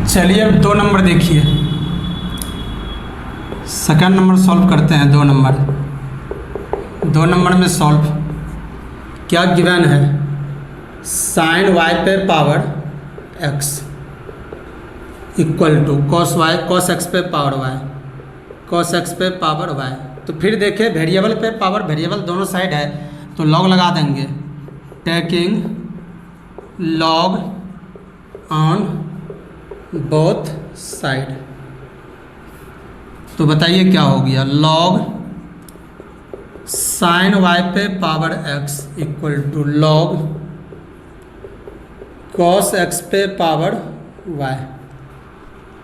चलिए अब 2 नंबर देखिए। सेकंड नंबर सॉल्व करते हैं। 2 नंबर में सॉल्व क्या गिवन है, साइन वाई पे power x equal to cos y cos x पे पावर वाई कॉस एक्स पे पावर वाई। तो फिर देखिए वेरिएबल पे पावर वेरिएबल दोनों साइड है तो लॉग लगा देंगे, taking log on both side. तो बताइए क्या हो गया, लॉग साइन वाई पे power x equal to log cos x पे पावर वाई।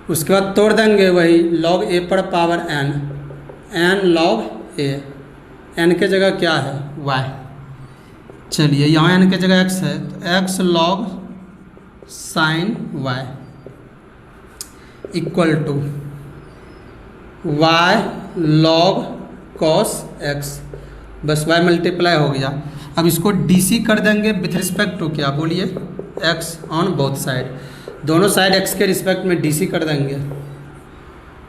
उसके बाद तोड़ देंगे वही लॉग ए पर पावर एन, एन लॉग ए, एन के जगह क्या है वाई। चलिए यहाँ एन के जगह एक्स है तो x log sine y equal to y log cos x, बस वाई मल्टीप्लाई हो गया। अब इसको डीसी कर देंगे विथ रिस्पेक्ट टू क्या बोलिए, एक्स ऑन बोथ साइड, दोनों साइड एक्स के रिस्पेक्ट में डीसी कर देंगे।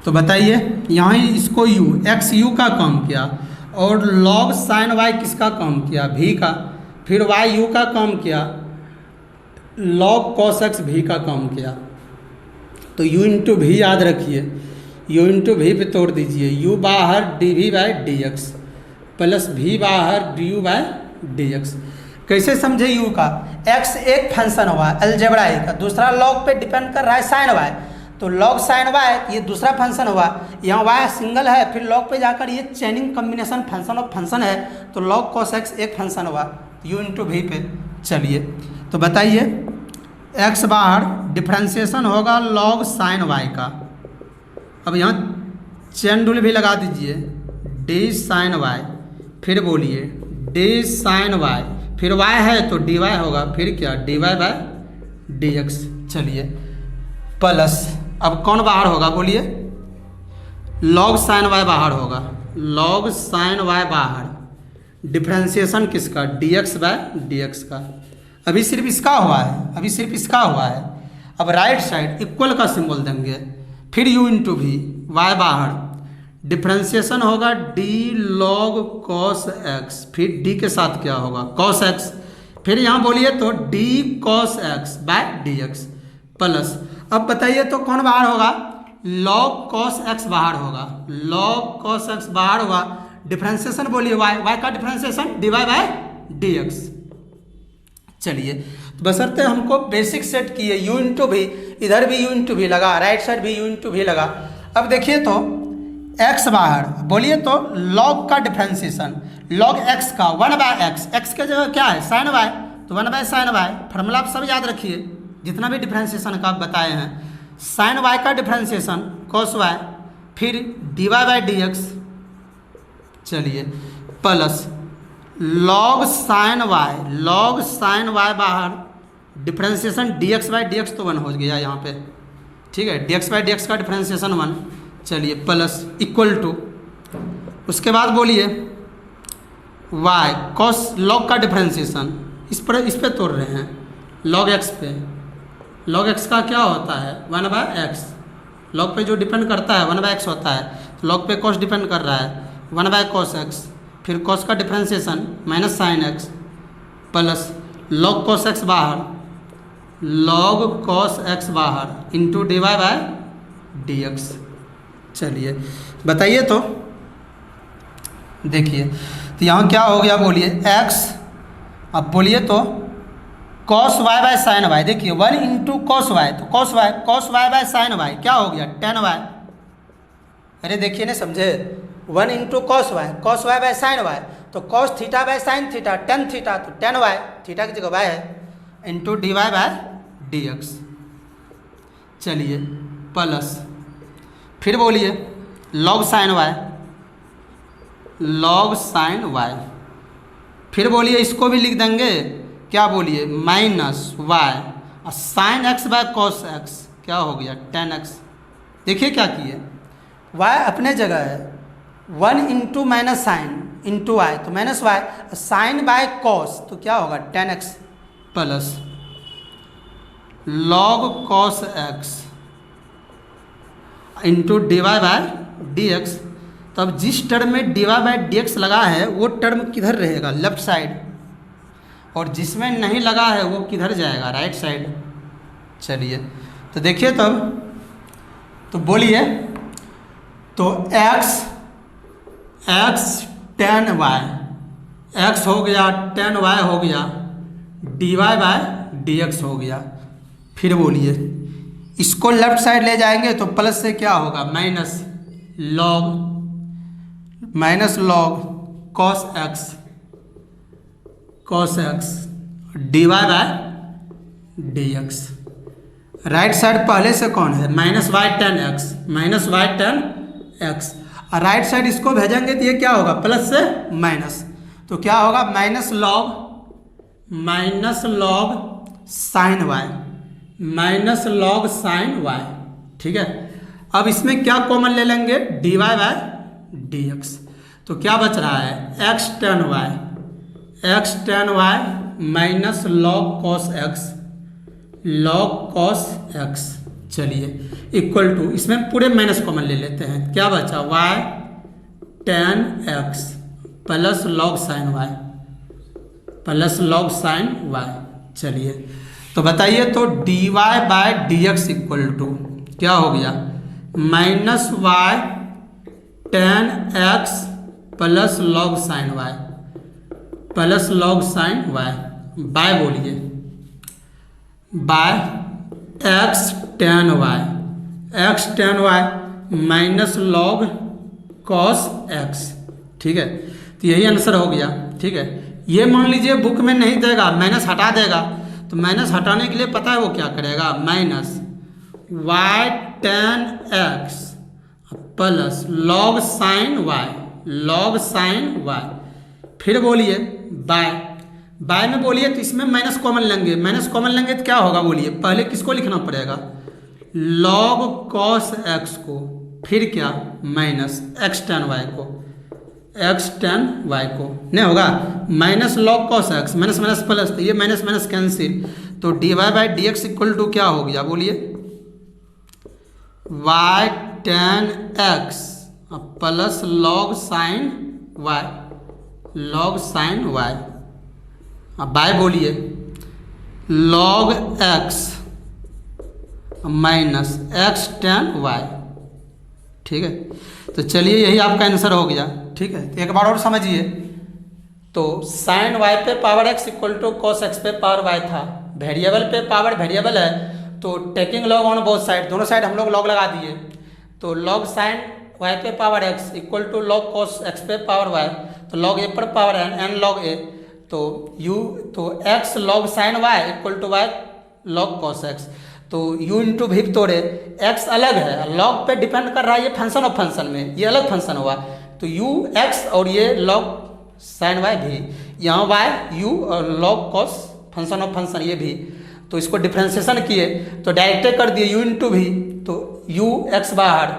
तो बताइए यहाँ इसको यू एक्स यू का काम किया और लॉग साइन वाई किसका काम किया, भी का, फिर वाई यू का काम किया, लॉग कॉस एक्स भी का काम किया। तो u इंटू भी याद रखिए, u इंटू भी पे तोड़ दीजिए, u बाहर d v by D x plus भी बाहर d u by D x. कैसे समझे u का, x एक फंक्शन हुआ अलजेब्राई का, दूसरा लॉग पे डिपेंड कर रहा है साइन वाई, तो लॉग साइन वाई ये दूसरा फंक्शन हुआ, यहाँ y सिंगल है, फिर लॉग पे जाकर ये चेनिंग कम्बिनेशन फंक्शन ऑफ फंक्शन है, तो लॉग कॉस एक्स एक फंक्शन हुआ u इंटू भी पे। चलिए तो बताइए x बाहर डिफ्रेंशिएशन होगा लॉग साइन वाई का। अब यहाँ चेन रूल भी लगा दीजिए, डी साइन वाई, फिर बोलिए डी साइन वाई, फिर y है तो डी वाई होगा, फिर क्या d Y by D x. चलिए प्लस अब कौन बाहर होगा बोलिए, लॉग साइन वाई बाहर होगा, लॉग साइन वाई बाहर, डिफ्रेंशिएशन किसका D x by D x का। अभी सिर्फ इसका हुआ है, अभी सिर्फ इसका हुआ है। अब राइट साइड इक्वल का सिंबल देंगे, फिर u इंटू भी, वाई बाहर, डिफ्रेंशिएशन होगा d लॉग कॉस x, फिर d के साथ क्या होगा कॉस x, फिर यहाँ बोलिए तो d cos x by D x plus. अब बताइए तो कौन बाहर होगा, लॉग कॉस x बाहर होगा, लॉग कॉस x बाहर हुआ, डिफ्रेंशिएशन बोलिए y, y का differentiation dy by D x. चलिए तो बशर्ते हमको बेसिक सेट किए u इंटू भी, इधर भी u इंटू भी लगा, राइट साइड भी u इंटू भी लगा। अब देखिए तो x बाहर बोलिए तो log का डिफ्रेंशिएशन, log x का 1 बाय एक्स, एक्स के जगह क्या है साइन वाई, तो 1 बाय साइन वाई, फार्मूला आप सब याद रखिए जितना भी डिफ्रेंशिएशन का आप बताए हैं, साइन वाई का डिफ्रेंशिएशन कॉस वाई, फिर d Y by D x. चलिए प्लस लॉग साइन वाई बाहर, differentiation d x by D x तो 1 हो गया यहाँ पे, ठीक है, d x by D x का डिफ्रेंशिएशन 1। चलिए प्लस इक्वल टू, उसके बाद बोलिए वाई कॉस लॉग का डिफ्रेंशिएशन, इस पे तोड़ रहे हैं लॉग एक्स पे, लॉग एक्स का क्या होता है 1 बाय एक्स, लॉग पे जो डिपेंड करता है 1 बाय एक्स होता है, तो लॉग पे कॉस डिपेंड कर रहा है 1 बाय कॉस एक्स, फिर कॉस का differentiation minus sine x plus log cos x बाहर, लॉग कॉस एक्स बाहर into d Y by D x. चलिए बताइए तो देखिए तो यहाँ क्या हो गया बोलिए x, अब बोलिए तो cos y by sine y, देखिए 1 इंटू कॉस वाई, तो cos y by sine y क्या हो गया टेन वाई। अरे देखिए ना समझे, 1 into cos y by sine y, तो cos theta by sine theta, tan theta, तो टेन वाई, थीटा की जगह वाई है, into d Y by D x. चलिए प्लस फिर बोलिए लॉग साइन वाई, फिर बोलिए इसको भी लिख देंगे क्या बोलिए माइनस वाई, और sine x bye cos x क्या हो गया टेन एक्स। देखिए क्या किए, वाई अपने जगह है, 1 into minus sine into Y, तो minus y, sine by cos तो क्या होगा tan x plus log cos x into d Y by D x. तो अब जिस टर्म में D Y by D x लगा है वो टर्म किधर रहेगा, लेफ्ट साइड, और जिसमें नहीं लगा है वो किधर जाएगा, राइट साइड। चलिए तो देखिए तब, तो बोलिए, तो x tan y, x हो गया tan y हो गया, dy बाय dx हो गया। फिर बोलिए इसको लेफ्ट साइड ले जाएंगे तो प्लस से क्या होगा, minus log cos x dy by dx। Right side पहले से कौन है, माइनस वाई टेन एक्स, और राइट साइड इसको भेजेंगे तो ये क्या होगा, प्लस से माइनस, तो क्या होगा माइनस लॉग साइन वाई। ठीक है, अब इसमें क्या कॉमन ले लेंगे, d Y by D x, तो क्या बच रहा है x tan y minus log cos x. चलिए इक्वल टू, इसमें पूरे माइनस कॉमन ले लेते हैं, क्या बचा y tan x plus log sine y. चलिए तो बताइए, तो D Y by D x equal to क्या हो गया, minus y tan x plus log sine y by, बोलिए by x tan y minus log cos x. ठीक है, तो यही आंसर हो गया। ठीक है, ये मान लीजिए बुक में नहीं देगा, माइनस हटा देगा, तो माइनस हटाने के लिए पता है वो क्या करेगा, minus y tan x plus log sine y. फिर बोलिए बाय में बोलिए, तो इसमें माइनस कॉमन लेंगे तो क्या होगा, बोलिए पहले किसको लिखना पड़ेगा, लॉग कॉस एक्स को, फिर क्या माइनस एक्स टेन वाई को नहीं होगा, minus log cos x, minus plus, तो ये माइनस कैंसिल, तो D Y by D x equal to क्या हो गया, बोलिए y tan x plus log sine y. अब बाय बोलिए log x minus x tan y. ठीक है, तो चलिए यही आपका आंसर हो गया। ठीक है, तो एक बार और समझिए, तो साइन वाई पे power x equal to cos x पे पावर वाई था, वेरिएबल पे पावर वेरिएबल है, तो taking log on both side, दोनों साइड हम लोग लॉग लगा दिए, तो लॉग साइन वाई पे power x equal to log cos x पे पावर वाई, तो लॉग ए पर पावर एन लॉग ए, तो x log sine y equal to y log cos x, तो u इंटू भी तोड़े, x अलग है, लॉग पे डिपेंड कर रहा है, ये फंक्शन ऑफ फंक्शन में, ये अलग फंक्शन हुआ, तो u x और ये लॉग साइन वाई भी, यहाँ y u और log cos function of function ये भी, तो इसको डिफ्रेंसिएशन किए तो डायरेक्ट कर दिए u इंटू भी, तो u x बाहर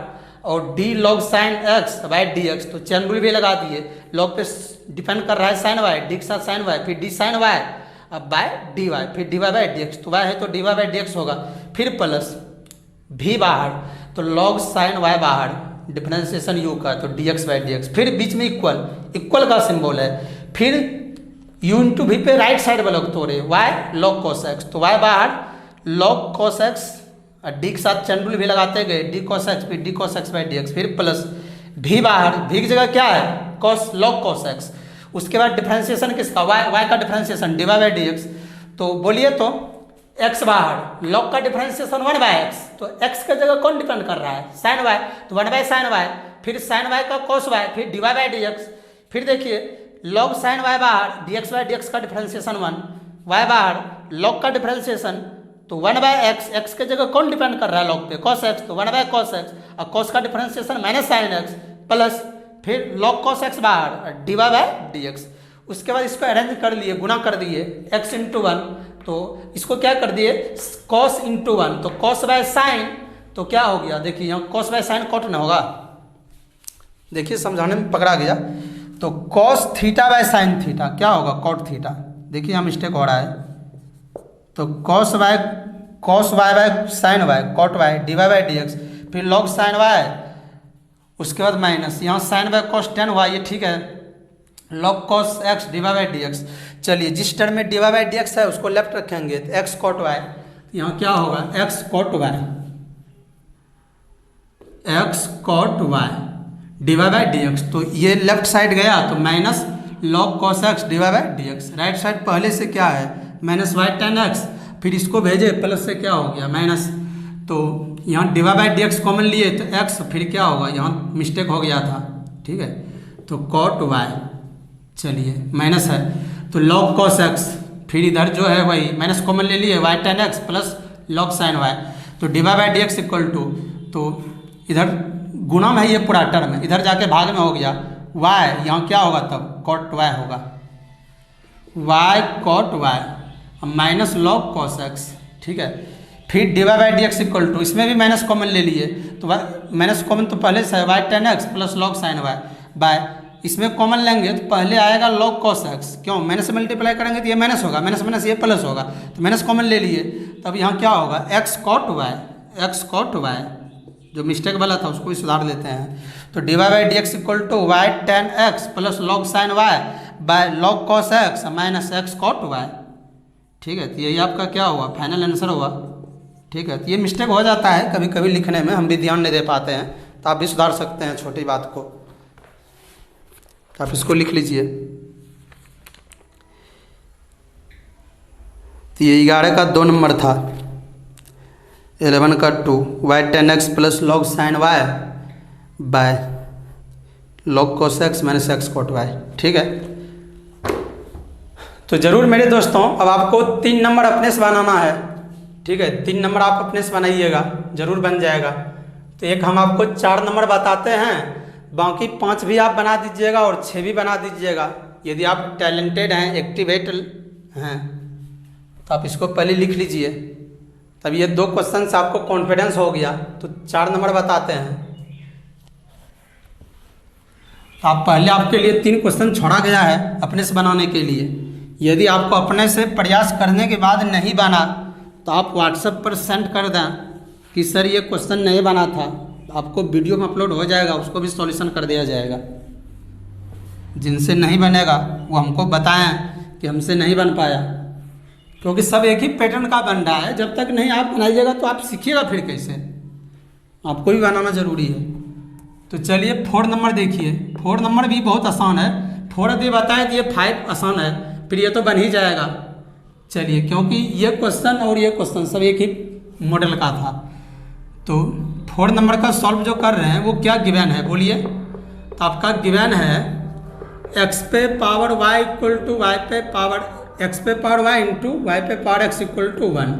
और d log sign x by D x, तो चैन रूल भी लगा दिए, लॉग पे डिपेंड कर रहा है साइन वाई, डी के साथ साइन वाई, फिर डी साइन वाई अब बाय डी वाई, फिर d Y by D x, तो वाई है तो D Y by D x होगा, फिर प्लस भी बाहर, तो लॉग साइन वाई बाहर, डिफरेंशिएशन यू का, तो d x by D x, फिर बीच में इक्वल का सिंबल है, फिर यू इंटू भी पे राइट साइड वाला तोड़े, वाई लॉग कॉस एक्स, तो वाई बाहर लॉग कॉस एक्स, डी के साथ चैन रूल भी लगाते गए, डी कॉस एक्स, फिर D cos x by D x, फिर प्लस भी बाहर, भी की जगह क्या है कॉस लॉग कॉस एक्स, उसके बाद डिफरेंशिएशन किसका, वाई का differentiation d Y by D x, तो बोलिए तो x बाहर, लॉग का डिफरेंशिएशन 1/x, तो x का जगह कौन डिपेंड कर रहा है, साइन वाई, तो 1/sin वाई, फिर साइन वाई का कॉस वाई, फिर d Y by D x, फिर देखिए लॉग साइन वाई बाहर, d x by D x का डिफरेंशिएशन 1, वाई बाहर लॉग का डिफरेंशिएशन, तो 1/x, x के जगह कौन डिपेंड कर रहा है लॉग पे, कॉस एक्स, तो 1/cos x, और कॉस का differentiation minus sine x, plus फिर लॉग कॉस एक्स बाहर, D Y by D x, उसके बाद इसको अरेंज कर लिए, गुना कर दिए x इंटू 1, तो इसको क्या कर दिए cos इंटू 1, तो cos बाय साइन, तो क्या हो गया, देखिए यहाँ cos बाय साइन कॉट ना होगा, देखिए समझाने में पकड़ा गया, तो cos theta by sine theta क्या होगा कॉट थीटा, देखिए यहाँ मिस्टेक हो रहा है, तो cos y by sine y cot y D Y by D x, फिर लॉग साइन वाई, उसके बाद माइनस, यहाँ sine by cos tan y, ये ठीक है, log cos x divide by D x. चलिए जिस टर्म में डिवाइड बाई डी एक्स है उसको लेफ्ट रखेंगे, तो एक्स कॉट वाई, यहाँ क्या होगा x cot y, x cot y divide by D x. तो ये लेफ्ट साइड गया तो minus log cos x divide by D x. Right side पहले से क्या है माइनस वाई टेन एक्स, फिर इसको भेजे प्लस से क्या हो गया माइनस, तो यहाँ divide by D X common लिए तो एक्स, फिर क्या होगा यहाँ मिस्टेक हो गया था, ठीक है, तो कॉट वाई, चलिए माइनस है तो लॉग कॉस एक्स, फिर इधर जो है वही माइनस कॉमन ले लिए y tan x plus log sine y, तो divide by D x equal to, तो इधर गुणा में है ये पूरा टर्म, इधर जाके भाग में हो गया वाई, यहाँ क्या होगा तब कॉट वाई होगा, y cot y minus log cos x, ठीक है, फिर divide by D x equal to, इसमें भी माइनस कॉमन ले लिए तो माइनस कॉमन तो पहले से है y tan x plus log sine y by, इसमें कॉमन लेंगे तो पहले आएगा लॉग कॉस एक्स, क्यों माइनस से मल्टीप्लाई करेंगे तो ये माइनस होगा, माइनस माइनस ये प्लस होगा, तो माइनस कॉमन ले लिए, तब यहाँ क्या होगा x cot y, x cot y, जो मिस्टेक वाला था उसको भी सुधार लेते हैं, तो divide by D x equal to y tan x plus log sine y by log cos x minus x cot y, ठीक है, तो यही आपका क्या हुआ फाइनल आंसर हुआ, ठीक है। तो ये मिस्टेक हो जाता है कभी कभी लिखने में, हम भी ध्यान नहीं दे पाते हैं, तो आप भी सुधार सकते हैं छोटी बात को, तो आप इसको लिख लीजिए। तो ये 11 का 2 नंबर था, 11 का 2 y tan x plus log sine y by log cos x minus x cot y, ठीक है। तो जरूर मेरे दोस्तों अब आपको 3 नंबर अपने से बनाना है, ठीक है, 3 नंबर आप अपने से बनाइएगा, जरूर बन जाएगा। तो एक हम आपको 4 नंबर बताते हैं, बाकी 5 भी आप बना दीजिएगा और 6 भी बना दीजिएगा, यदि आप टैलेंटेड हैं, एक्टिवेट हैं, तो आप इसको पहले लिख लीजिए, तब ये 2 क्वेश्चन से आपको कॉन्फिडेंस हो गया। तो 4 नंबर बताते हैं, तो आप पहले आपके लिए 3 क्वेश्चन छोड़ा गया है अपने से बनाने के लिए, यदि आपको अपने से प्रयास करने के बाद नहीं बना तो आप व्हाट्सएप पर सेंड कर दें कि सर ये क्वेश्चन नहीं बना था, आपको वीडियो में अपलोड हो जाएगा, उसको भी सॉल्यूशन कर दिया जाएगा। जिनसे नहीं बनेगा वो हमको बताएं कि हमसे नहीं बन पाया, क्योंकि सब एक ही पैटर्न का बन रहा है, जब तक नहीं आप बनाइएगा तो आप सीखिएगा फिर कैसे, आपको भी बनाना ज़रूरी है। तो चलिए 4 नंबर देखिए, 4 नंबर भी बहुत आसान है, 4 यदि बताए तो ये 5 आसान है, फिर ये तो बन ही जाएगा। चलिए क्योंकि ये क्वेश्चन और ये क्वेश्चन सब एक ही मॉडल का था, तो 4 नंबर का सॉल्व जो कर रहे हैं वो क्या गिवन है बोलिए, तो आपका गिवन है एक्स पे power Y equal to y पे पावर एक्स पे पावर वाई इंटू वाई पे पावर एक्स इक्वल टू 1।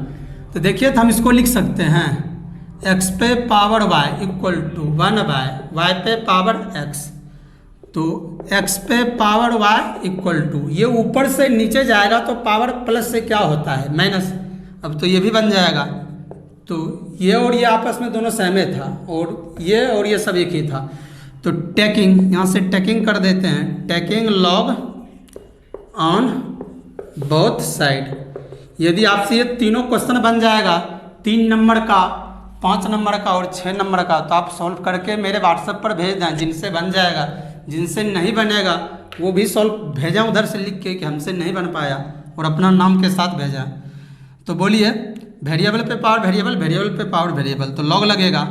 तो देखिए तो हम इसको लिख सकते हैं एक्स पे power Y equal to 1 by y पे पावर एक्स, तो एक्स पे पावर वाई इक्वल टू, ये ऊपर से नीचे जाएगा तो पावर प्लस से क्या होता है माइनस, अब तो ये भी बन जाएगा, तो ये और ये आपस में दोनों सेम था और ये सब एक ही था। तो टेकिंग, यहाँ से टेकिंग कर देते हैं, taking log on both side, यदि आपसे ये तीनों क्वेश्चन बन जाएगा, 3 नंबर का, 5 नंबर का और 6 नंबर का, तो आप सॉल्व करके मेरे व्हाट्सएप पर भेज दें, जिनसे बन जाएगा, जिनसे नहीं बनेगा वो भी सॉल्व भेजें उधर से लिख के कि हमसे नहीं बन पाया और अपना नाम के साथ भेजा। तो बोलिए वेरिएबल पे पावर वेरिएबल, वेरिएबल पे पावर वेरिएबल, तो लॉग लगेगा,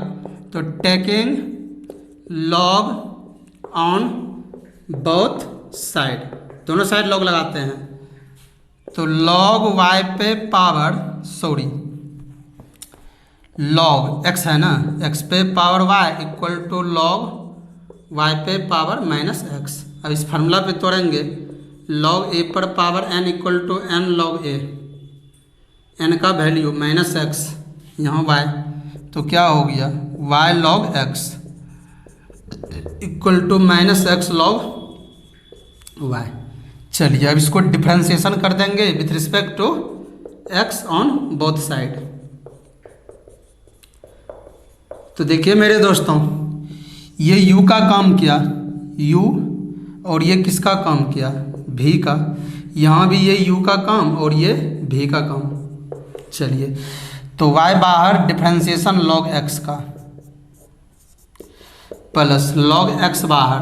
तो taking log on both side, दोनों साइड लॉग लगाते हैं, तो लॉग वाई पे पावर लॉग एक्स है ना, एक्स पे power Y equal to log Y पे पावर माइनस एक्स। अब इस फार्मूला पे तोड़ेंगे, लॉग ए पर power N equal to N log A, N का वैल्यू माइनस एक्स, यहाँ वाई, तो क्या हो गया y log x equal to minus x log y. चलिए अब इसको डिफ्रेंसिएशन कर देंगे with respect to x on both side. तो देखिए मेरे दोस्तों, ये u का काम किया u, और ये किसका काम किया v का, यहाँ भी ये u का काम और ये v का काम। चलिए तो y बाहर डिफ्रेंसिएशन log x का, प्लस लॉग एक्स बाहर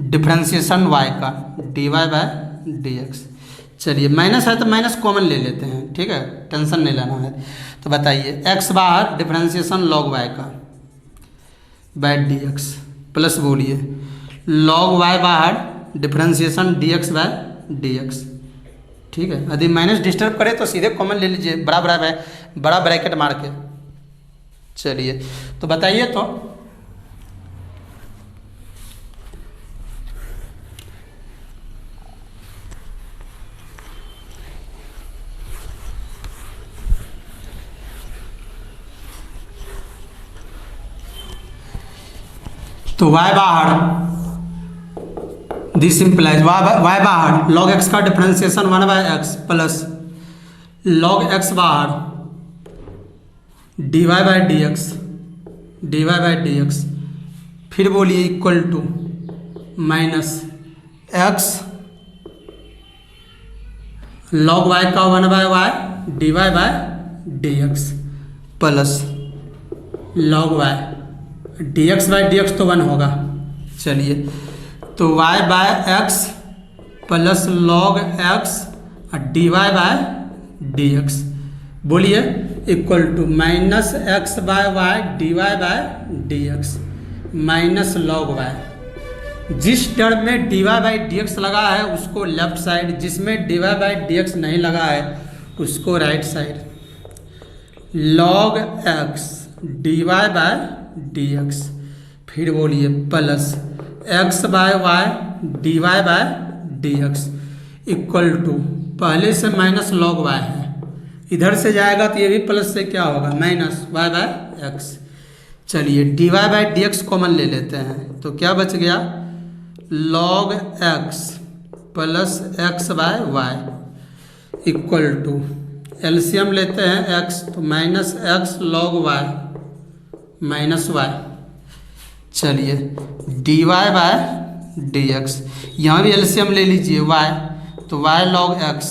डिफ्रेंसिएशन वाई का dy बाय dx। चलिए माइनस है तो माइनस कॉमन ले लेते हैं, ठीक है, टेंशन नहीं लेना है। तो बताइए x बाहर डिफ्रेंसिएशन लॉग y का बाय dx प्लस बोलिए लॉग y बाहर डिफ्रेंसिएशन dx बाय dx, ठीक है। यदि माइनस डिस्टर्ब करे तो सीधे कॉमन ले लीजिए बड़ा ब्रैकेट मार के। चलिए तो बताइए तो y बाहर दिस इम्प्लाइज y बाहर log x का differentiation 1/x plus log x बाहर dy बाय dx फिर बोलिए equal to minus x log y का 1/y dy by dx plus log y dx by dx तो 1 होगा। चलिए तो y by x plus log x dy by dx बोलिए equal to minus x by y dy by dx minus log y। जिस term में dy by dx लगा है उसको लेफ्ट साइड, जिसमें dy बाय dx नहीं लगा है उसको right side. log x dy by dx फिर बोलिए plus x by y dy by dx equal to पहले से माइनस log y है, इधर से जाएगा तो ये भी प्लस से क्या होगा माइनस y बाय x। चलिए dy बाय dx कॉमन ले लेते हैं तो क्या बच गया log x plus x by y equal to LCM लेते हैं x तो minus x log y minus y। चलिए dy बाय dx यहाँ भी एलसीएम ले लीजिए y तो y log x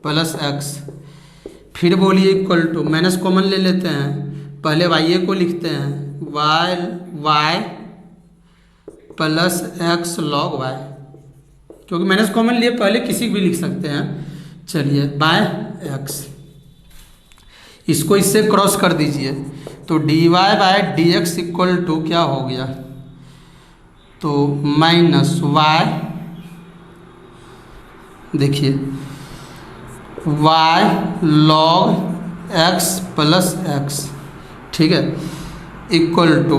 plus x फिर बोलिए इक्वल टू माइनस कॉमन ले लेते हैं, पहले y को लिखते हैं y plus x log y, क्योंकि माइनस कॉमन लिए पहले किसी भी लिख सकते हैं। चलिए बाय x इसको इससे क्रॉस कर दीजिए तो dy by dx equal to क्या हो गया तो माइनस y, देखिए y log x plus x, ठीक है, इक्वल टू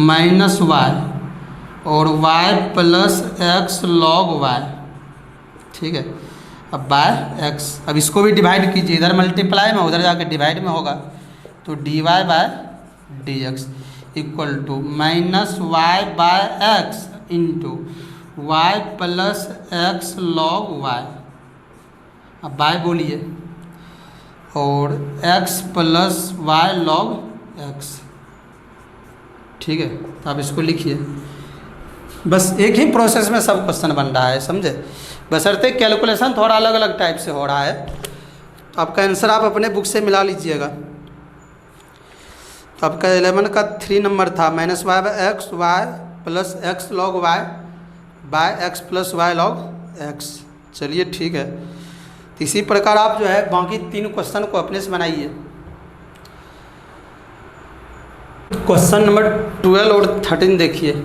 माइनस y और y plus x log y, ठीक है। अब बाय x, अब इसको भी डिवाइड कीजिए, इधर मल्टीप्लाई में उधर जाके डिवाइड में होगा तो dy by dx equal to minus y by x into y plus x log y। अब बाय बोलिए और x plus y log x, ठीक है। तो आप इसको लिखिए, बस एक ही प्रोसेस में सब क्वेश्चन बन रहा है, समझे, बशर्ते कैलकुलेशन थोड़ा अलग अलग टाइप से हो रहा है। तो आपका आंसर आप अपने बुक से मिला लीजिएगा। तो आपका 11 का 3 नंबर था minus y by x y plus x log y by x plus y log x। चलिए ठीक है, तो इसी प्रकार आप जो है बाकी 3 क्वेश्चन को अपने से बनाइए। क्वेश्चन नंबर 12 और 13 देखिए।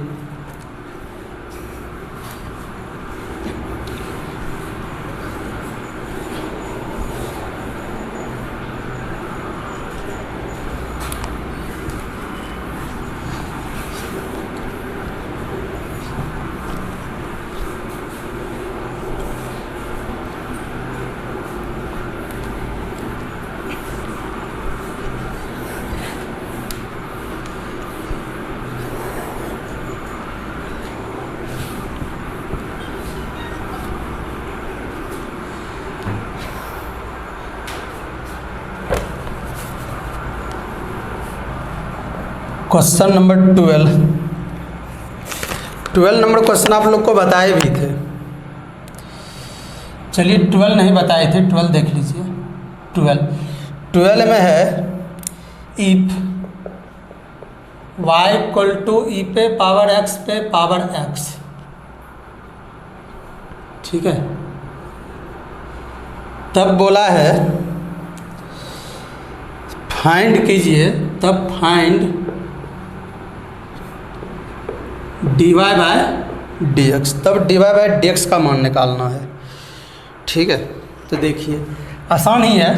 क्वेश्चन नंबर 12 नंबर क्वेश्चन आप लोग को बताए भी थे। चलिए 12 नहीं बताए थे, 12 देख लीजिए। 12 में है इफ y इक्वल टू ई पे पावर x पे पावर x, ठीक है। तब बोला है फाइंड कीजिए, तब फाइंड dy बाय dx, तब dy बाय dx का मान निकालना है, ठीक है। तो देखिए आसान ही है,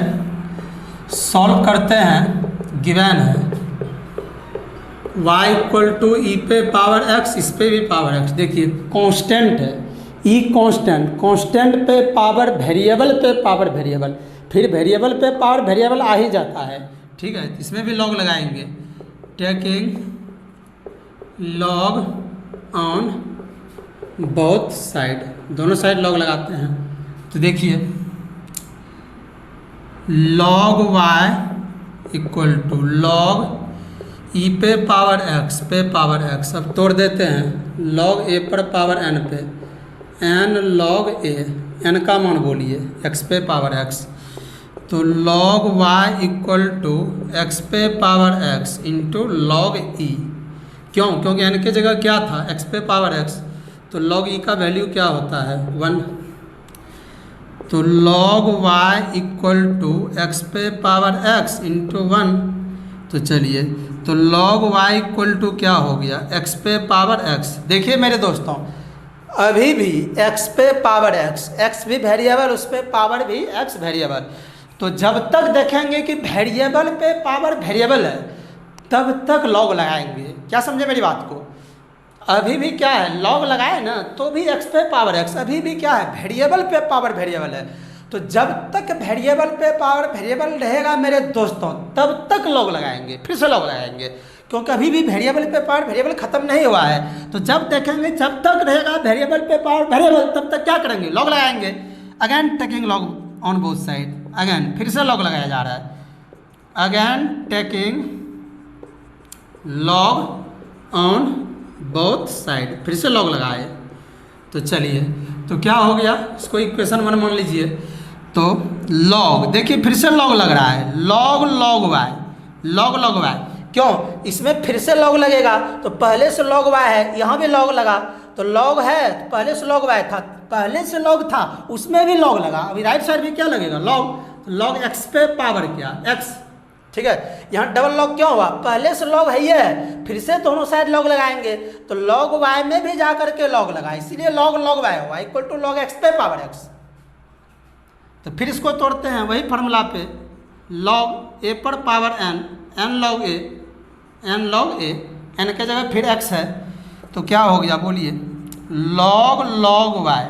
सॉल्व करते हैं। गिवन है y इक्वल टू ई पे पावर x, इस पे भी पावर x। देखिए कांस्टेंट है, ई कांस्टेंट, कांस्टेंट पे पावर वेरिएबल पे पावर वेरिएबल, फिर वेरिएबल पे पावर वेरिएबल आ ही जाता है, ठीक है। इसमें भी लॉग लगाएंगे, taking log on both side, दोनों साइड लॉग लगाते हैं। तो देखिए log y equal to log ई पे पावर x पे पावर x, अब तोड़ देते हैं लॉग a पर पावर n पे, n लॉग a, n का मान बोलिए x पे पावर x। तो log y equal to x पे power x into log e, क्यों? क्योंकि n की जगह क्या था, x पे पावर x, तो लॉग e का वैल्यू क्या होता है 1। तो log y equal to x पे पावर x इंटू 1। तो चलिए, तो लॉग y इक्वल टू क्या हो गया, x पे पावर x। देखिए मेरे दोस्तों, अभी भी x पे पावर x, x भी वेरिएबल, उस पे पावर भी x वेरिएबल। तो जब तक देखेंगे कि वेरिएबल पे पावर वेरिएबल है, तब तक लॉग लगाएंगे। क्या समझे मेरी बात को? अभी भी क्या है, लॉग लगाए ना तो भी x पे पावर x, अभी भी क्या है, वेरिएबल पे पावर वेरिएबल है। तो जब तक वेरिएबल पे पावर वेरिएबल रहेगा मेरे दोस्तों, तब तक लॉग लगाएंगे, फिर से लॉग लगाएंगे, क्योंकि अभी भी वेरिएबल पे पावर वेरिएबल खत्म नहीं हुआ है। तो जब देखेंगे, जब तक रहेगा वेरिएबल पे पावर वेरिएबल, तब तक क्या करेंगे, लॉग लगाएंगे। Again taking log on both side, again फिर से लॉग लगाया जा रहा है, again taking log on both side, फिर से लॉग लगाए। तो चलिए, तो क्या हो गया, इसको इक्वेशन 1 मान लीजिए। तो लॉग, देखिए फिर से लॉग लग रहा है, log log y, log log y, क्यों? इसमें फिर से लॉग लगेगा, तो पहले से लॉग वाई है, यहाँ भी लॉग लगा, तो लॉग है, तो पहले से लॉग वाई था, पहले से लॉग था, उसमें भी लॉग लगा, अभी राइट साइड भी क्या लगेगा, लॉग। लॉग एक्स पे पावर क्या, एक्स, ठीक है। यहाँ डबल लॉग क्यों हुआ, पहले से लॉग है ये है, फिर से दोनों साइड लॉग लगाएंगे, तो लॉग वाई में भी जा करके लॉग लगा, इसीलिए लॉग लॉग वाई हुआ इक्वल टू लॉग एक्स पे पावर एक्स। तो फिर इसको तोड़ते हैं वही फार्मूला पे, लॉग ए पर पावर एन, एन लॉग ए, एन लॉग ए, एन के जगह फिर एक्स है, तो क्या हो गया बोलिए, log log y,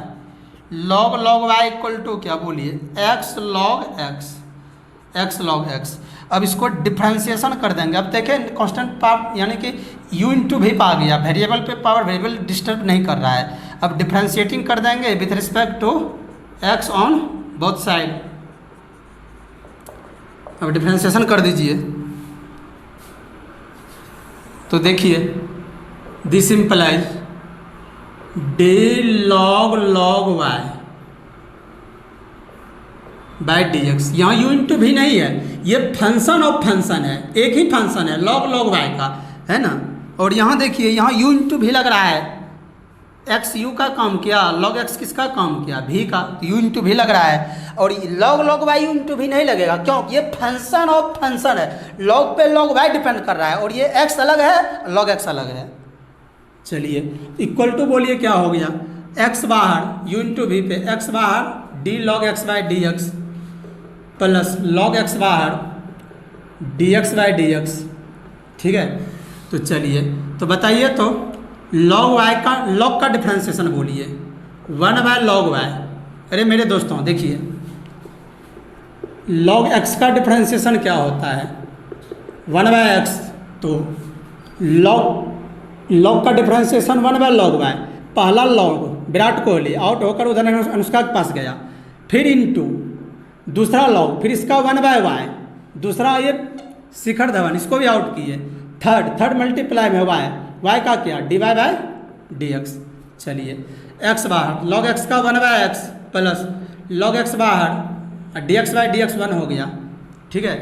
log log Y equal to क्या बोलिए, x log x, x log x. अब इसको डिफ्रेंशिएशन कर देंगे। अब देखें कांस्टेंट पावर यानी कि u इंटू भी पा गया, वेरिएबल पे पावर वेरिएबल डिस्टर्ब नहीं कर रहा है। अब डिफ्रेंशिएटिंग कर देंगे with respect to x on both side. अब डिफ्रेंशिएशन कर दीजिए, तो देखिए this implies d log log y by D x. यहाँ यू इंटू भी नहीं है, ये फंक्शन ऑफ फंक्शन है, एक ही फंक्शन है लॉग लॉग वाई का, है ना। और यहाँ देखिए, यहाँ यू इंटू भी लग रहा है, एक्स यू का काम किया, लॉग एक्स किसका काम किया, भी का, तो यू इंटू भी लग रहा है। और log log why you into भी नहीं लगेगा, क्यों, ये फंक्शन ऑफ फंक्शन है, लॉग पे लॉग वाई डिपेंड कर रहा है, और ये एक्स अलग है, लॉग एक्स अलग है। चलिए इक्वल टू बोलिए क्या हो गया, एक्स बाहर, यू इंटू भी पे एक्स बाहर, d log x by D x plus log x बाहर d x by D x, ठीक है। तो चलिए, तो बताइए, तो लॉग वाई का, लॉग का डिफ्रेंशिएशन बोलिए, 1 बाय लॉग वाई। अरे मेरे दोस्तों देखिए, लॉग एक्स का डिफ्रेंशिएशन क्या होता है, 1 बाय एक्स, तो लॉग का डिफ्रेंशिएशन 1 बाय लॉग वाई। पहला लॉग विराट कोहली आउट होकर उधर अनुष्का के पास गया, फिर इनटू दूसरा लॉग, फिर इसका 1 बाय वाई, दूसरा ये शिखर धवन, इसको भी आउट किए, थर्ड मल्टीप्लाई में वाई का क्या, d Y by D x. चलिए एक्स बाहर, लॉग एक्स का 1 by x plus log x बाहर d x by D x 1 हो गया, ठीक है।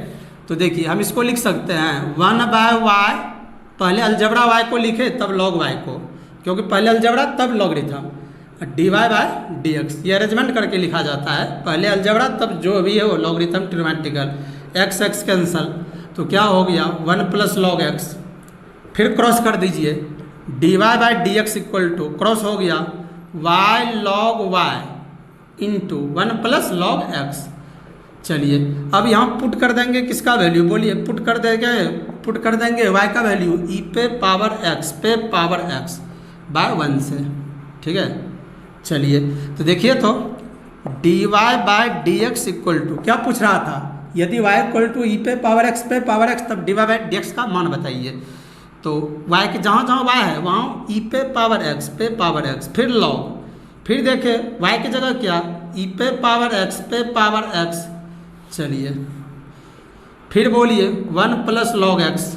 तो देखिए हम इसको लिख सकते हैं 1 बाय वाई पहले अलजबरा वाई को लिखे तब लॉग वाई को, क्योंकि पहले अलजबरा तब logarithm, d Y by D x ये अरेंजमेंट करके लिखा जाता है। पहले अलजबरा तब जो भी है वो logarithm trigonometrical, x x cancel, तो क्या हो गया 1 प्लस लॉग एक्स, फिर क्रॉस कर दीजिए d Y by D x equal to cross हो गया y log y into 1 plus log x. चलिए अब यहाँ पुट कर देंगे किसका वैल्यू, बोलिए पुट कर देंगे वाई का वैल्यू ई पे पावर एक्स बाय 1 से, ठीक है। चलिए तो देखिए तो D Y by D x equal to क्या पूछ रहा था, यदि y इक्वल टू ई पे पावर एक्स तब d Y by D x का मान बताइए। तो y के जहाँ जहाँ y है वहाँ ई पे पावर एक्स फिर लॉग, फिर देखे y की जगह क्या ई पे पावर एक्स। चलिए फिर बोलिए 1 प्लस लॉग एक्स।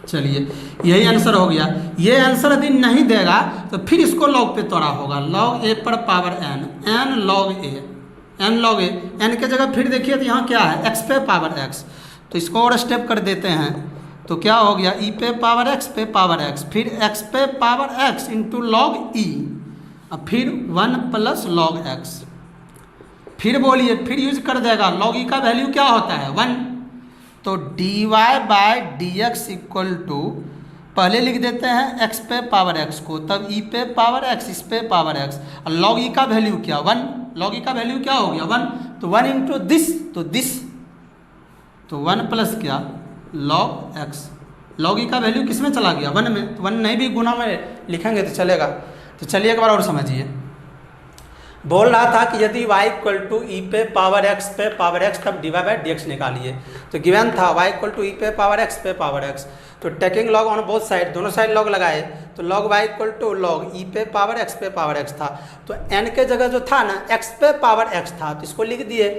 चलिए यही आंसर हो गया। ये आंसर यदि नहीं देगा तो फिर इसको लॉग पे तोड़ा होगा, लॉग ए पर पावर एन लॉग ए, एन के जगह फिर देखिए तो यहाँ क्या है एक्स पे पावर एक्स, तो इसको और स्टेप कर देते हैं तो क्या हो गया ई पे पावर एक्स फिर एक्स पे पावर एक्स इंटू लॉग ई, अब फिर 1 प्लस लॉग एक्स। फिर बोलिए फिर यूज कर देगा लॉग ई का वैल्यू क्या होता है 1, तो D Y by D x equal to पहले लिख देते हैं एक्स पे पावर एक्स को, तब ई पे पावर एक्स इस पे पावर एक्स, और लॉग ई का वैल्यू क्या 1, लॉग ई का वैल्यू क्या हो गया 1, तो 1 इंटू दिस तो 1 प्लस क्या लॉग एक्स, लॉग ई का वैल्यू किस में चला गया 1 में, तो 1 नहीं भी गुना में लिखेंगे तो चलेगा। तो चलिए एक बार और समझिए, बोल रहा था कि यदि y इक्वल टू ई पे पावर एक्स तब d Y by D x निकालिए, तो गिवन था y इक्वल टू ई पे पावर एक्स, तो taking log on both side, दोनों साइड लॉग लगाए, तो log y equal to log ई पे पावर एक्स था, तो n के जगह जो था ना x पे पावर x था, तो इसको लिख दिए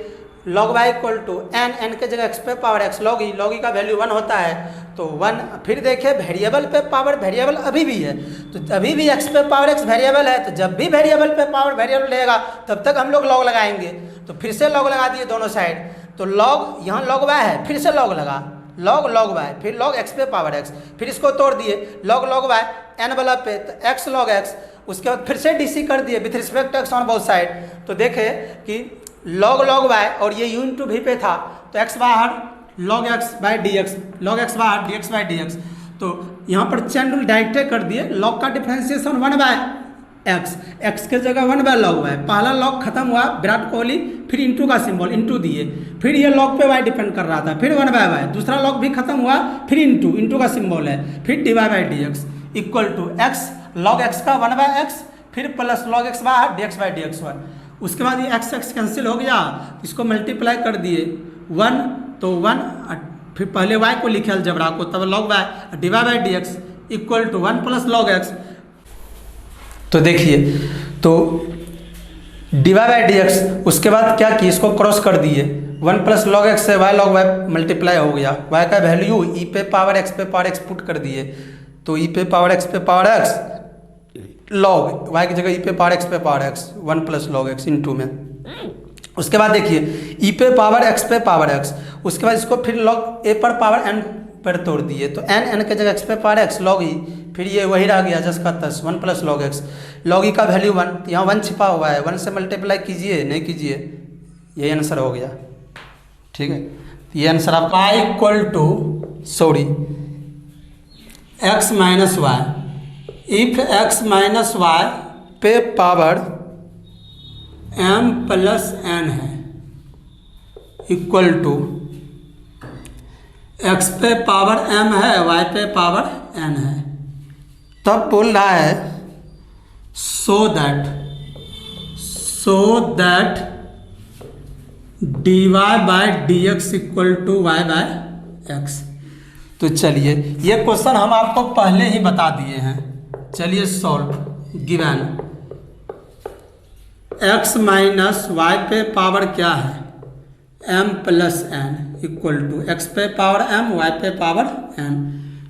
log y equal to n के जगह x पे पावर x लॉग ई का वैल्यू 1 होता है, तो 1। फिर देखिए वेरिएबल पे पावर वेरिएबल अभी भी है, तो अभी भी x पे पावर x वेरिएबल है, तो जब भी वेरिएबल पे पावर वेरिएबल रहेगा तब तक हम लोग लॉग लगाएंगे, तो फिर से लॉग लगा दिए दोनों साइड, तो लॉग यहाँ लॉग y है फिर से लॉग लगा लॉग y फिर लॉग x पे पावर x, फिर इसको तोड़ दिए लॉग y n वाला पे तो x लॉग x, उसके बाद फिर से डीसी कर दिए with respect x on both side, तो देखे कि लॉग y और ये u इंटू वी पे था, तो x बाहर log x by D x, log x बाहर d x by D x, तो यहाँ पर चैन रूल डायरेक्ट कर दिए, लॉग का डिफ्रेंसिएशन 1 बाय एक्स के जगह 1 बाय लॉग y, पहला लॉग खत्म हुआ विराट कोहली, फिर इंटू का सिंबल इंटू दिए, फिर ये लॉग पे y डिपेंड कर रहा था, फिर 1 बाय y, दूसरा लॉग भी खत्म हुआ, फिर इंटू का सिंबल है, फिर d Y by D x equal to x log x का 1 बाय एक्स फिर प्लस लॉग एक्स बाहर d x by D x 1, उसके बाद ये x कैंसिल हो गया, इसको मल्टीप्लाई कर दिए 1, तो 1 फिर पहले y को लिखे अलजबरा को, तब log y d Y by D x equal to 1 plus log x. तो देखिए तो D Y by D x, उसके बाद क्या किए इसको क्रॉस कर दिए 1 प्लस लॉग एक्स से y लॉग y मल्टीप्लाई हो गया, y का वैल्यू ई पे पावर एक्स पुट कर दिए, तो ई पे पावर एक्स लॉग y की जगह ई पे power x 1 plus log x into में, उसके बाद देखिए ई पे पावर एक्स, उसके बाद इसको फिर लॉग ए पर पावर एन पर तोड़ दिए, तो एन के जगह एक्स पे पावर एक्स लॉग ई, फिर ये वही रह गया जस का तस 1 plus log x, log E का वैल्यू 1, यहाँ 1 छिपा हुआ है, 1 से मल्टीप्लाई कीजिए नहीं कीजिए, यही आंसर हो गया, ठीक है। ये आंसर आपका y equal to x minus y, if x minus y पे पावर m प्लस n है इक्वल टू x पे पावर m है y पे पावर n है, तब बोल रहा है so that d Y by D x equal to y by x. तो चलिए ये क्वेश्चन हम आपको पहले ही बता दिए हैं, चलिए solve. Given x minus y पे पावर क्या है m plus n equal to x पे पावर m y पे पावर n,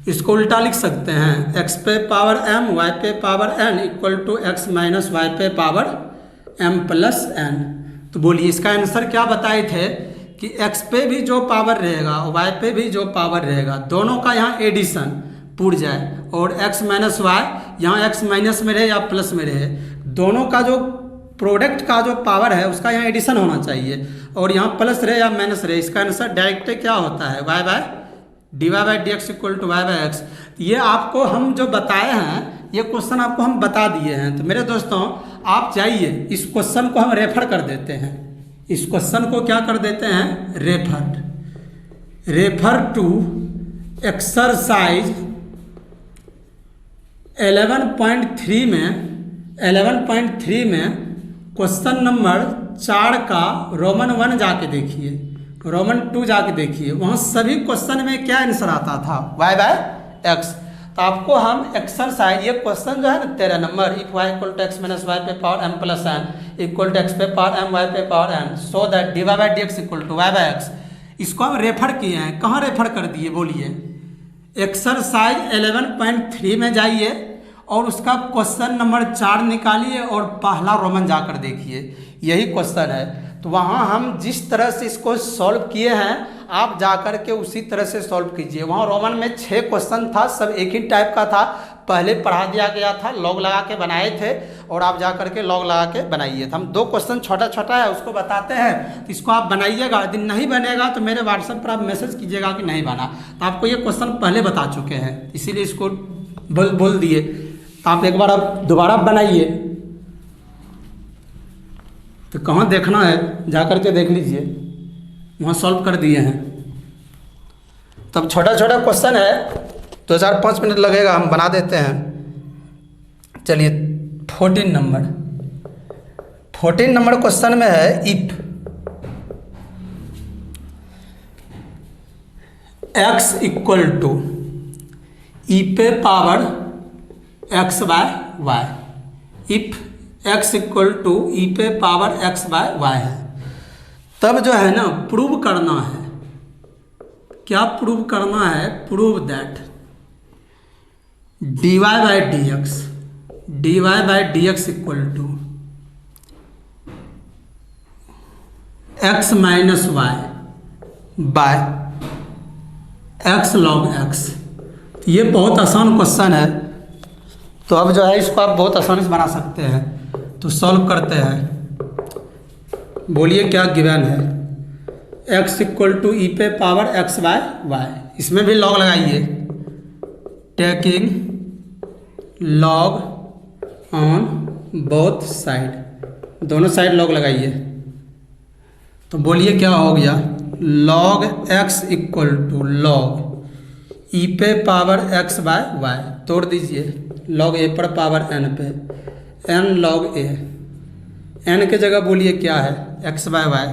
इसको उल्टा लिख सकते हैं x पे पावर m y पे power n equal to x minus y पे पावर m प्लस n। तो बोलिए इसका आंसर क्या बताए थे कि x पे भी जो पावर रहेगा y पे भी जो पावर रहेगा दोनों का यहाँ एडिशन पुर जाए, और x माइनस वाई यहाँ x माइनस में रहे या प्लस में रहे, दोनों का जो प्रोडक्ट का जो पावर है उसका यहाँ एडिशन होना चाहिए, और यहाँ प्लस रहे या माइनस रहे। इसका आंसर डायरेक्ट क्या होता है, y by d Y by D x equal to y by x. ये आपको हम जो बताए हैं, ये क्वेश्चन आपको हम बता दिए हैं। तो मेरे दोस्तों आप जाइए, इस क्वेश्चन को हम रेफर कर देते हैं, इस क्वेश्चन को क्या कर देते हैं, रेफर टू एक्सरसाइज 11.3 में क्वेश्चन नंबर 4 का रोमन 1 जाके देखिए, रोमन 2 जाके देखिए, वहाँ सभी क्वेश्चन में क्या आंसर आता था, y बाय एक्स। तो आपको हम एक्सरसाइज, ये क्वेश्चन जो है ना 13 number, if y equal to x minus y पे power m plus n equal to x पे पावर m y पे power n so that d Y by D x equal to y by x, इसको हम refer किए हैं। कहाँ refer कर दिए बोलिए, एक्सरसाइज 11.3 में जाइए और उसका क्वेश्चन नंबर 4 निकालिए और पहला रोमन जाकर देखिए, यही क्वेश्चन है। तो वहाँ हम जिस तरह से इसको सॉल्व किए हैं, आप जाकर के उसी तरह से सॉल्व कीजिए। वहाँ रोमन में 6 क्वेश्चन था, सब एक ही टाइप का था, पहले पढ़ा दिया गया था, लॉग लगा के बनाए थे, और आप जाकर के लॉग लगा के बनाइए। हम 2 क्वेश्चन छोटा छोटा है उसको बताते हैं, तो इसको आप बनाइएगा। यदि नहीं बनेगा तो मेरे व्हाट्सएप पर आप मैसेज कीजिएगा कि नहीं बना, तो आपको ये क्वेश्चन पहले बता चुके हैं, इसीलिए इसको बोल दिए। तो आप एक बार आप दोबारा बनाइए, तो कहाँ देखना है जाकर के देख लीजिए, वहाँ सॉल्व कर दिए हैं। तब छोटा छोटा क्वेश्चन है, 2-4-5 मिनट लगेगा, हम बना देते हैं। चलिए 14 नंबर क्वेश्चन में है, इफ x इक्वल टू ई पे power x by y, if x equal to ई पे पावर x बाय वाई है, तब जो है ना प्रूव करना है। क्या प्रूव करना है, prove that dy by D x equal to x minus y by x log x। ये बहुत आसान क्वेश्चन है, तो अब जो है इसको आप बहुत आसानी से बना सकते हैं। तो सॉल्व करते हैं, बोलिए क्या गिवन है, x इक्वल टू ई पे पावर x बाय वाई, इसमें भी लॉग लगाइए, taking log on both side, दोनों साइड लॉग लगाइए। तो बोलिए क्या हो गया, log x equal to log ई पे पावर x बाय वाई, तोड़ दीजिए, लॉग ए पर पावर n पे n लॉग ए, n के जगह बोलिए क्या है, x बाय वाई।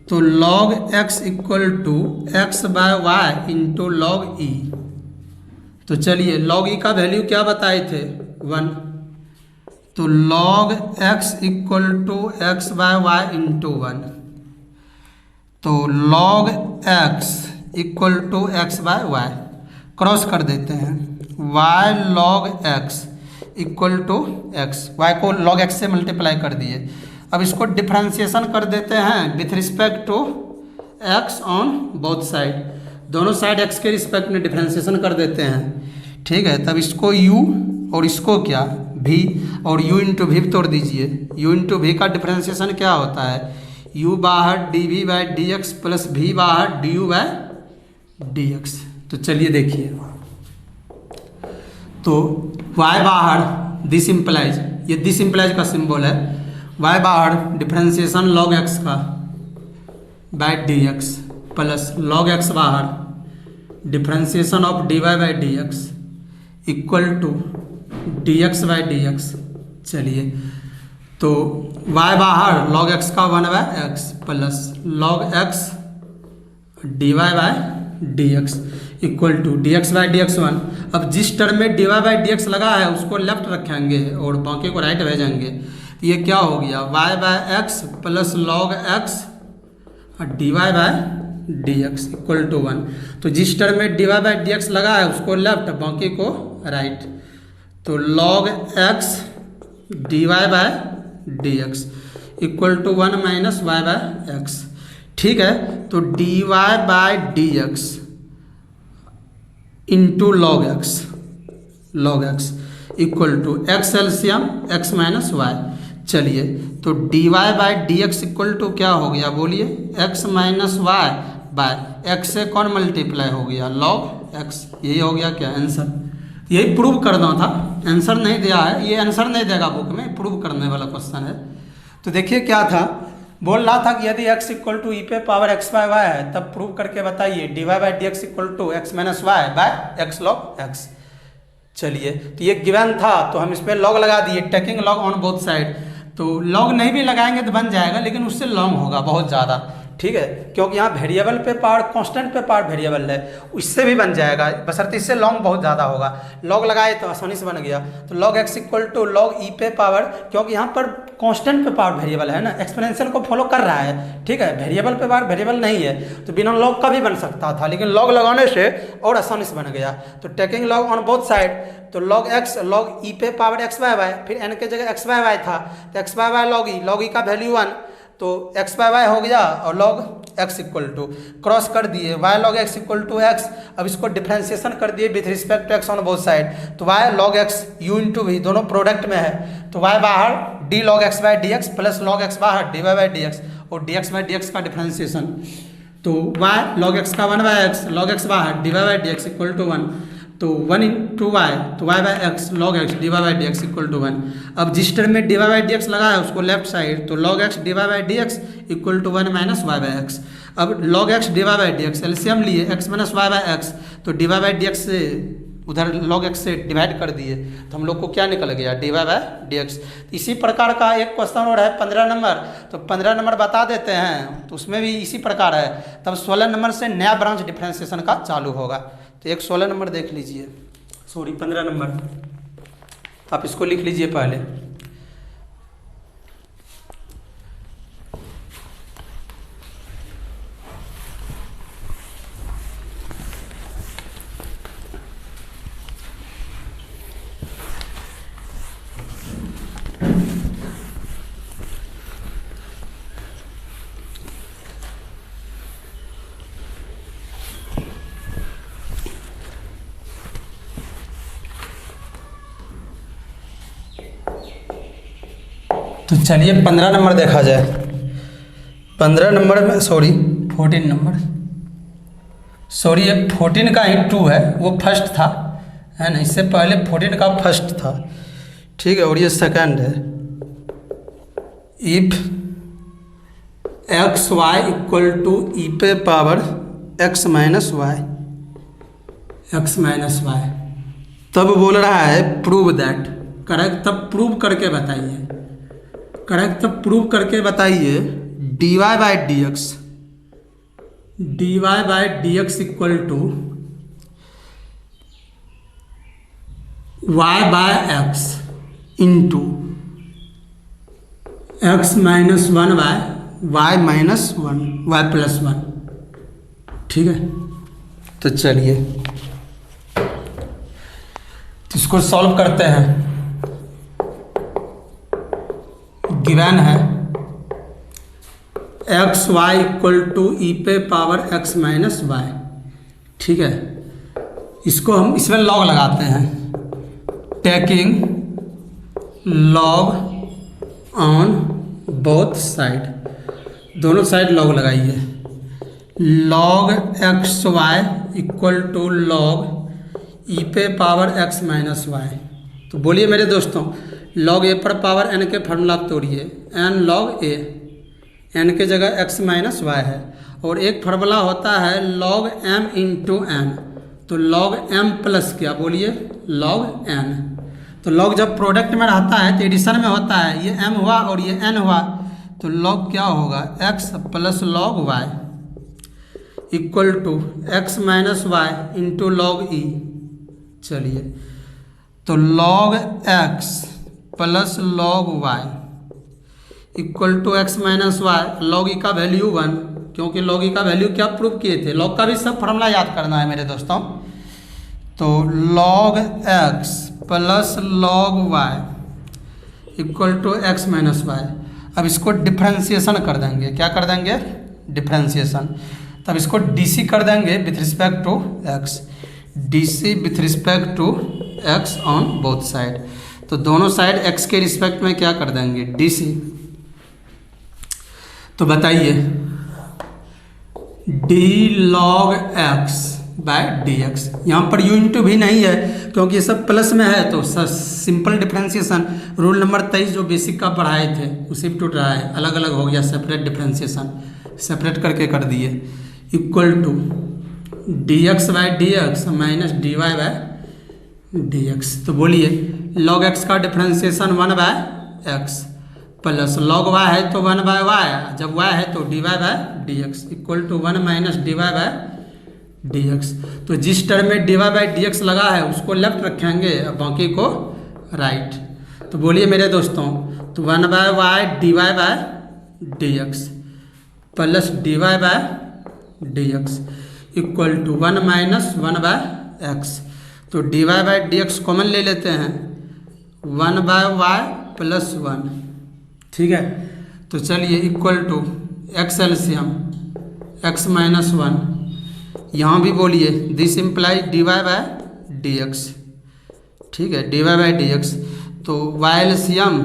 तो log x equal to x by y into log ई। तो चलिए log e का वैल्यू क्या बताए थे, 1। तो log x equal to x by y into 1। तो log x equal to x by y, cross कर देते हैं, y log x equal to x, y को log x से मल्टीप्लाई कर दिए। अब इसको डिफ्रेंशिएशन कर देते हैं with respect to x on both side, दोनों साइड x के रिस्पेक्ट में डिफ्रेंशिएशन कर देते हैं, ठीक है। तब इसको u और इसको क्या v, और u इंटू वी तोड़ दीजिए, u इंटू वी का डिफ्रेंशिएशन क्या होता है, u बाहर dv by D x plus v बाहर du बाई डी एक्स। तो चलिए देखिए, तो y बाहर दिस इम्प्लाइज, ये दिस इम्प्लाइज का सिंबल है, y बाहर डिफ्रेंशिएशन log x का by D x plus log x बाहर differentiation of dy by D x equal to d x by D x. चलिए तो y बाहर log x का 1 by x plus log x dy by D x equal to d x by D x 1। अब जिस term में dy by D x लगा है उसको लेफ्ट रखेंगे और बाकी को राइट भेजेंगे, तो ये क्या हो गया, y by x plus log x dy by D x equal to 1। तो जिस टर्म में dy बाई डी एक्स लगा है उसको लेफ्ट, बाकी को राइट। तो log x dy by D x equal to 1 minus y by x, ठीक है। तो dy by D x into log x equal to x LCM x minus y. चलिए तो D Y by D x equal to क्या हो गया बोलिए, x minus y by x से कौन मल्टीप्लाई हो गया, लॉग एक्स। यही हो गया क्या आंसर। यही प्रूव करना था, आंसर नहीं दिया है, ये आंसर नहीं देगा बुक में, प्रूव करने वाला क्वेश्चन है। तो देखिए क्या था, बोल रहा था कि यदि x इक्वल टू ई पे पावर एक्स बाय वाई है तब प्रूव करके बताइए D Y by D x equal to x minus y by x log x. चलिए तो ये गिवन था तो हम इसमें लॉग लगा दिए, taking log on both side. तो लॉग नहीं भी लगाएंगे तो बन जाएगा, लेकिन उससे लॉन्ग होगा बहुत ज़्यादा, ठीक है, क्योंकि यहाँ वेरिएबल पे पावर कांस्टेंट पे पावर वेरिएबल है, उससे भी बन जाएगा, बशर्ते इससे लॉन्ग बहुत ज़्यादा होगा। लॉग लगाए तो आसानी से बन गया। तो log x equal to log ई पे पावर, क्योंकि यहाँ पर कांस्टेंट पे पावर वेरिएबल है ना, एक्सपोनेंशियल को फॉलो कर रहा है, ठीक है, वेरिएबल पे पावर वेरिएबल नहीं है, तो बिना लॉग का भी बन सकता था, लेकिन लॉग लगाने से और आसानी से बन गया। तो taking log on both side, तो लॉग एक्स लॉग ई पे पावर एक्स बाय वाई, फिर एन के जगह एक्स बाय वाई था तो x by Y log E का वैल्यू 1, तो एक्स बाय वाई हो गया और log x equal to cross कर दिए y log x equal to x. अब इसको डिफ्रेंसिएशन कर दिए with respect to x on both side, तो y log x u into v दोनों प्रोडक्ट में है, तो वाई बाहर d log x by D x plus log x बाहर D Y by D x, और d x by D x का differentiation, तो वाई लॉग एक्स का 1 बाय एक्स लॉग एक्स बाहर D Y by D x equal to 1, तो 1 into Y, तो Y by X log X D Y by D x equal to 1। अब जिस term में D Y by D x लगा है उसको left side, तो log X D Y by D x equal to 1 minus Y by X. अब log X D Y by D x LCM लिए x minus Y by x, तो D Y by D X से उधर log x से divide कर दिए, तो हम लोग को क्या निकल गया, d Y by D x. इसी प्रकार का एक क्वेश्चन और है 15 नंबर, तो 15 नंबर बता देते हैं, तो उसमें भी इसी प्रकार है। तब 16 नंबर से नया ब्रांच डिफ्रेंसिएशन का चालू होगा। तो एक 16 नंबर देख लीजिए, सॉरी 15 नंबर, आप इसको लिख लीजिए पहले। तो चलिए 15 नंबर देखा जाए। 15 नंबर में 14 नंबर, सॉरी ये 14 का ही 2 है, वो फर्स्ट था है ना, इससे पहले 14 का फर्स्ट था, ठीक है, और ये सेकंड है। If x Y equal to ई पे power x minus Y, X minus Y, तब बोल रहा है प्रूव दैट, करेक्ट, तब प्रूव करके बताइए, करेक्ट, तब प्रूव करके बताइए D Y by D x, D Y by D x equal to Y by x into x minus 1 by Y minus 1 Y plus 1, ठीक है। तो चलिए इसको सॉल्व करते हैं। गिवन है एक्स वाई इक्वल टू ई पे पावर एक्स माइनस वाई, ठीक है, इसको हम इसमें लॉग लगाते हैं, taking log on both side, दोनों साइड लॉग लगाइए, log X Y equal to log ई पे पावर एक्स माइनस वाई। तो बोलिए मेरे दोस्तों, लॉग ए पर पावर एन के फार्मूला तोड़िए, एन लॉग ए, एन के जगह एक्स माइनस वाई है, और एक फार्मूला होता है लॉग एम इंटू एन, तो लॉग एम प्लस क्या बोलिए, लॉग एन। तो लॉग जब प्रोडक्ट में रहता है तो एडिशन में होता है, ये एम हुआ और ये एन हुआ, तो लॉग क्या होगा, X plus log Y equal to x minus Y into log E. चलिए तो log x plus log Y equal to x minus Y, log E का वैल्यू 1, क्योंकि लॉग ई का वैल्यू क्या प्रूव किए थे, लॉग का भी सब फॉर्मूला याद करना है मेरे दोस्तों। तो log x plus log Y equal to x minus y. अब इसको डिफ्रेंसिएशन कर देंगे, क्या कर देंगे, डिफ्रेंसिएशन, तब इसको डीसी कर देंगे with respect to x, D C with respect to x on both side. तो दोनों साइड एक्स के रिस्पेक्ट में क्या कर देंगे, डी सी। तो बताइए d log x by D x, यहाँ पर यू इंटू भी नहीं है क्योंकि ये सब प्लस में है, तो सिंपल डिफ्रेंसिएशन रूल नंबर 23 जो बेसिक का पढ़ाए थे उसी पे टूट रहा है, अलग अलग हो गया, सेपरेट डिफ्रेंसिएशन सेपरेट करके कर दिए। Equal to d x by D x minus d Y by D x. तो बोलिए लॉग एक्स का differentiation 1 by x plus log y है तो 1 बाय वाई, जब वाई है तो D Y by D x equal to 1 minus d Y by D x. तो जिस टर्म में D Y by D x लगा है उसको लेफ्ट रखेंगे और बाकी को राइट। तो बोलिए मेरे दोस्तों, तो 1 by Y D Y by D x plus D Y by D x equal to 1 minus 1 by x. तो D Y by D X common ले लेते हैं, 1 बाय वाई प्लस 1, ठीक है। तो चलिए equal to x LCM x minus 1, यहाँ भी बोलिए this imply d Y by D x, ठीक है, d Y by D x. तो वाई एलसीएम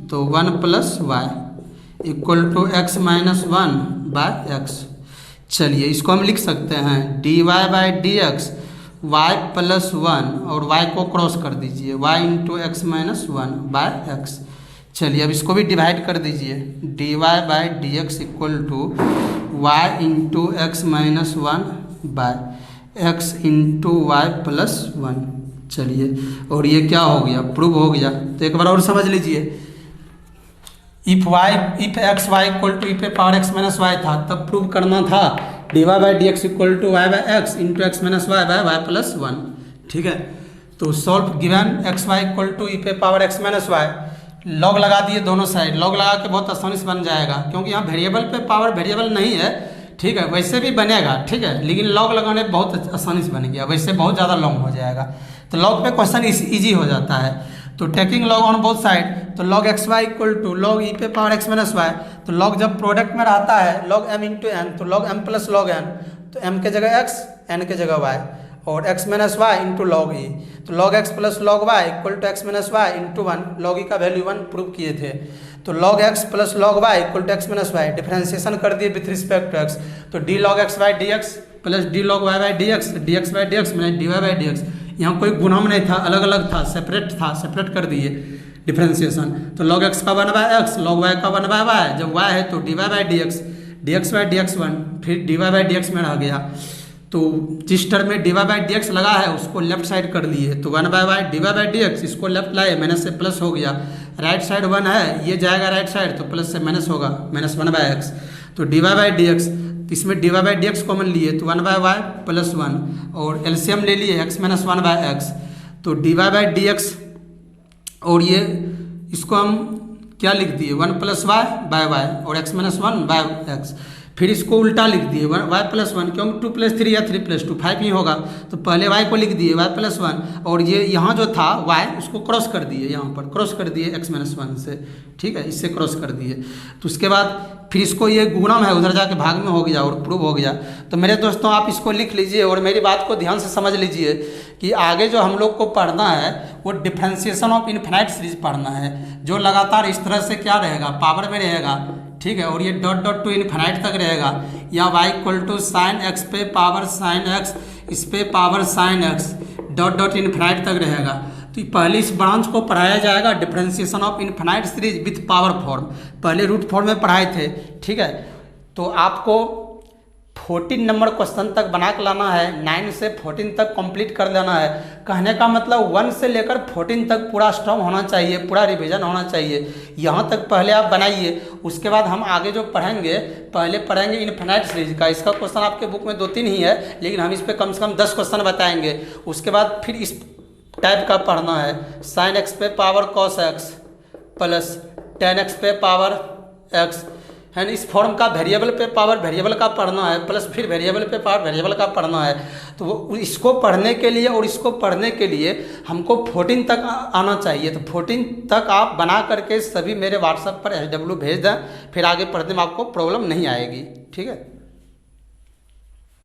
तो 1 plus y equal to x minus 1 by x. चलिए इसको हम लिख सकते हैं d Y by D x y plus 1 और वाई को क्रॉस कर दीजिए, y into x minus 1 by x. चलिए अब इसको भी डिवाइड कर दीजिए, d Y by D x equal to y into x minus 1 by x into y plus 1। चलिए और ये क्या हो गया, प्रूव हो गया। तो एक बार और समझ लीजिए, if x Y equal to e power x minus y था तब प्रूव करना था d Y by D x equal to y by x into x minus y by y plus 1, ठीक है। तो solve given x Y equal to e power x minus Y, log लगा दिए दोनों साइड, लॉग लगा के बहुत आसानी से बन जाएगा क्योंकि यहाँ वेरिएबल पे पावर वेरिएबल नहीं है, ठीक है, वैसे भी बनेगा, ठीक है, लेकिन लॉग लगाने बहुत आसानी से बन गया, वैसे बहुत ज़्यादा लॉन्ग हो जाएगा। तो लॉग पे क्वेश्चन इजी हो जाता है। तो taking log on both side, तो log X Y equal to log ई पे पावर एक्स माइनस वाई, तो लॉग जब प्रोडक्ट में रहता है लॉग एम इंटू एन, तो log M plus log N, तो एम के जगह एक्स एन के जगह वाई, और x minus Y into log ई, तो log x plus log Y equal to x minus Y into 1, log E का value 1 prove किए थे। तो log x plus log Y equal to x minus y, differentiation कर दिए with respect to x, तो d log x by D x plus d log y by D x, d x by D x minus d Y by D x. यहाँ कोई गुणाम नहीं था, अलग अलग था, सेपरेट कर दिए डिफ्रेंसिएशन। तो लॉग एक्स का 1 बाय एक्स, लॉग वाई का 1 बाय वाई, जब वाई है तो D Y by D x by D x 1, फिर d Y by D x में रह गया। तो जिस टर्म में D Y by D x लगा है उसको लेफ्ट साइड कर लिए, तो 1 by Y D Y by D x, इसको लेफ्ट लाए, माइनस से प्लस हो गया, राइट साइड 1 है, ये जाएगा राइट साइड तो प्लस से माइनस होगा, माइनस 1 बाय एक्स। तो D Y by D X, इसमें D Y by D X common लिए तो 1 बाय वाई प्लस 1, और एलसीएम ले लिए एक्स माइनस 1 बाय एक्स, तो D Y by D x, और ये इसको हम क्या लिख दिए 1 प्लस वाई बाय वाई और एक्स माइनस 1 बाय एक्स। फिर इसको उल्टा लिख दिए वाई प्लस 1, क्योंकि 2 प्लस 3 या 3 प्लस 2 5 ही होगा, तो पहले वाई को लिख दिए वाई प्लस 1, और ये यहाँ जो था वाई उसको क्रॉस कर दिए, यहाँ पर क्रॉस कर दिए एक्स माइनस 1 से, ठीक है, इससे क्रॉस कर दिए। तो उसके बाद फिर इसको ये गुणम है उधर जाके भाग में हो गया और प्रूव हो गया। तो मेरे दोस्तों आप इसको लिख लीजिए और मेरी बात को ध्यान से समझ लीजिए कि आगे जो हम लोग को पढ़ना है वो डिफ्रेंसिएशन ऑफ इनफिनाइट सीरीज पढ़ना है, जो लगातार इस तरह से क्या रहेगा, पावर में रहेगा, ठीक है, और ये डॉट डॉट टू इनफिनाइट तक रहेगा, या y equal to sine x पे पावर साइन एक्स, इस पे power sine x, dot dot infinite तक रहेगा। तो पहले इस ब्रांच को पढ़ाया जाएगा differentiation of infinite series with power form, पहले रूट फॉर्म में पढ़ाए थे, ठीक है। तो आपको 14 नंबर क्वेश्चन तक बना के लाना है, 9 से 14 तक कंप्लीट कर लेना है। कहने का मतलब 1 से लेकर 14 तक पूरा स्ट्रॉन्ग होना चाहिए, पूरा रिवीजन होना चाहिए, यहाँ तक पहले आप बनाइए। उसके बाद हम आगे जो पढ़ेंगे, पहले पढ़ेंगे इनफिनाइट सीरीज का, इसका क्वेश्चन आपके बुक में 2-3 ही है, लेकिन हम इस पर कम से कम 10 क्वेश्चन बताएंगे। उसके बाद फिर इस टाइप का पढ़ना है, साइन एक्स पे power cos x plus ten x पे पावर एक्स, है ना, इस फॉर्म का वेरिएबल पे पावर वेरिएबल का पढ़ना है, प्लस फिर वेरिएबल पे पावर वेरिएबल का पढ़ना है। तो वो इसको पढ़ने के लिए और इसको पढ़ने के लिए हमको 14 तक आना चाहिए। तो 14 तक आप बना करके सभी मेरे व्हाट्सएप पर SW भेज दें, फिर आगे पढ़ने में आपको प्रॉब्लम नहीं आएगी, ठीक है।